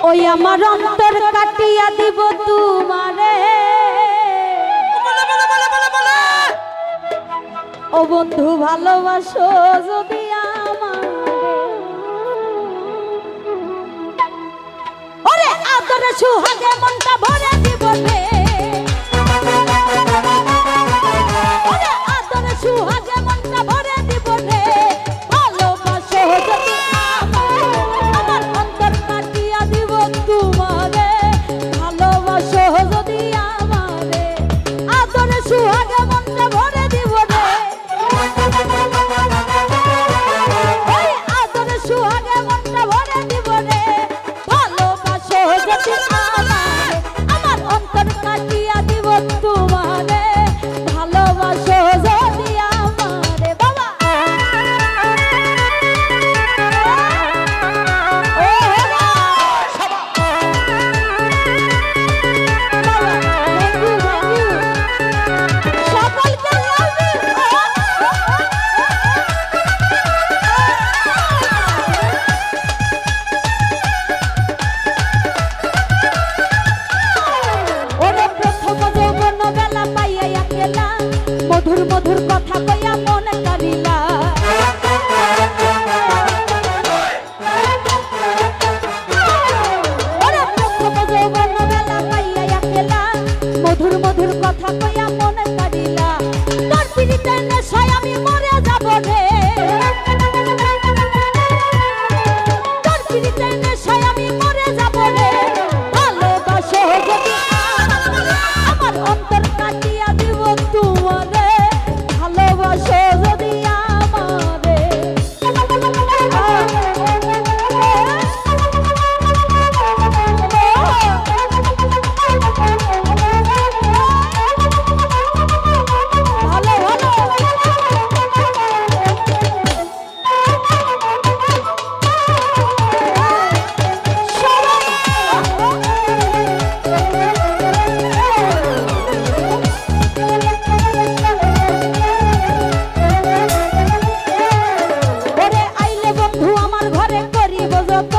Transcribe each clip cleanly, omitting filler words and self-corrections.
ওই আমার অন্তর কাটিয়া দিব তোমারে ও বন্ধু ভালোবাসো যদি আমারে ওরে আদরে সুহাগে মনটা ভরে দিব রে ওরে আদরে সুহাগে মনটা ভরে দিব রে ভালোবাসো যদি আমার অন্তর কাটিয়া দিব তোমারে ভালোবাসো যদি আমারে আদরে সুহাগে মনটা ভরে দিব রে ওই আদরে সুহাগে মনটা ভরে দিব রে ভালোবাসো যদি আমারে আমার অন্তর কাটিয়া দিব তোমারে ভালোবাসো যদি আমারে বাবা মধুর মধুর কথা কইয়া মনে করিলা ওরে প্রথম যৌবন বেলা পাইয়া একলা মধুর মধুর কথা কইয়া মনে করিলা তোর পিড়িতে নেশায় আমি মরে যাব রে তোর পিড়িতে নেশায় আমি মরে যাব রে ভালোবাসো যদি আমার অন্তর কাটিয়া দিব তোমারে ভালোবাসো যদি আমারে ভালো ভালো ওরে আইলে বন্ধু আমার ঘরে করিব যত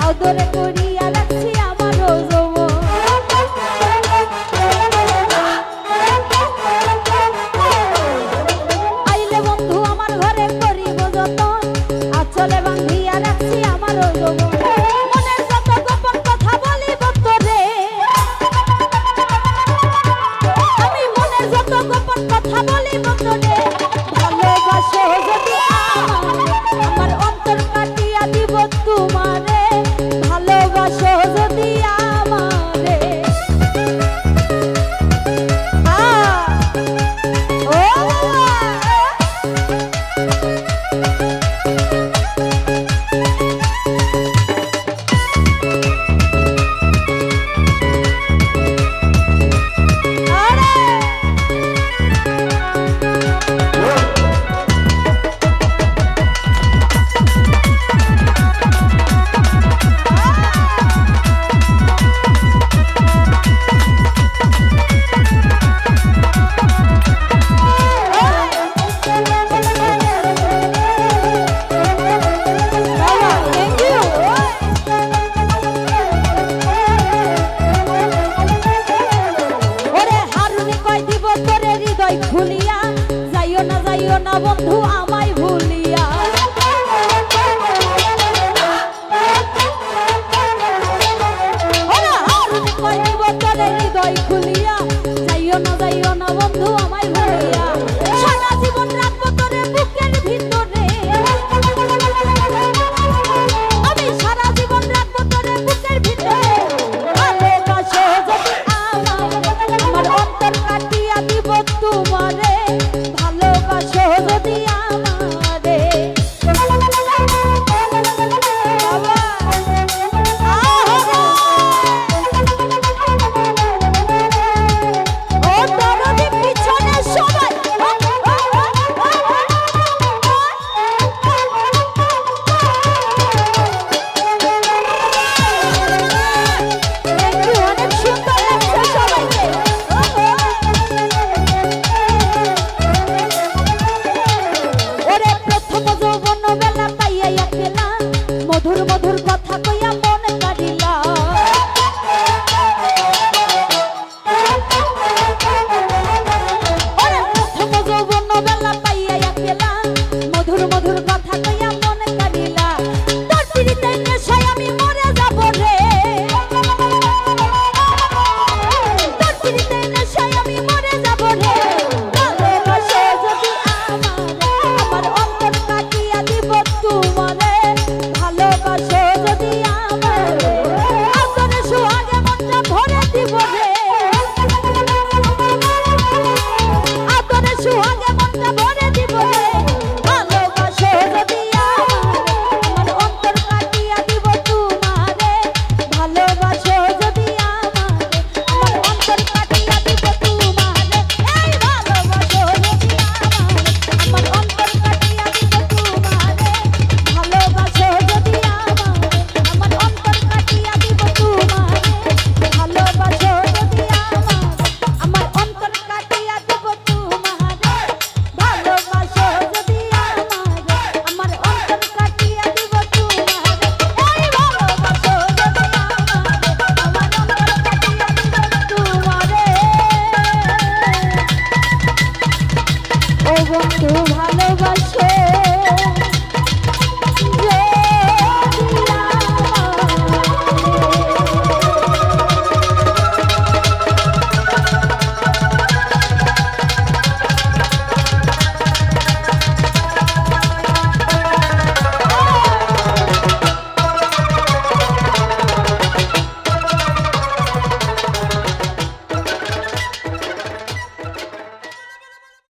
আদরে করিয়া রাখছি আমার যৌবন আইলে বন্ধু আমার ঘরে করিব যত আচলে বাঁধিয়া রাখছি আমার যৌবন মনের যত গোপন কথা বলিব তোরে আমি মনের যত গোপন কথা বলিব তোরে ভালোবাসো যদি আমার অন্তর কাটিয়া দিব তোমারে ভালোবাসো যদি আমারে খুলিয়া যাইও না বন্ধু।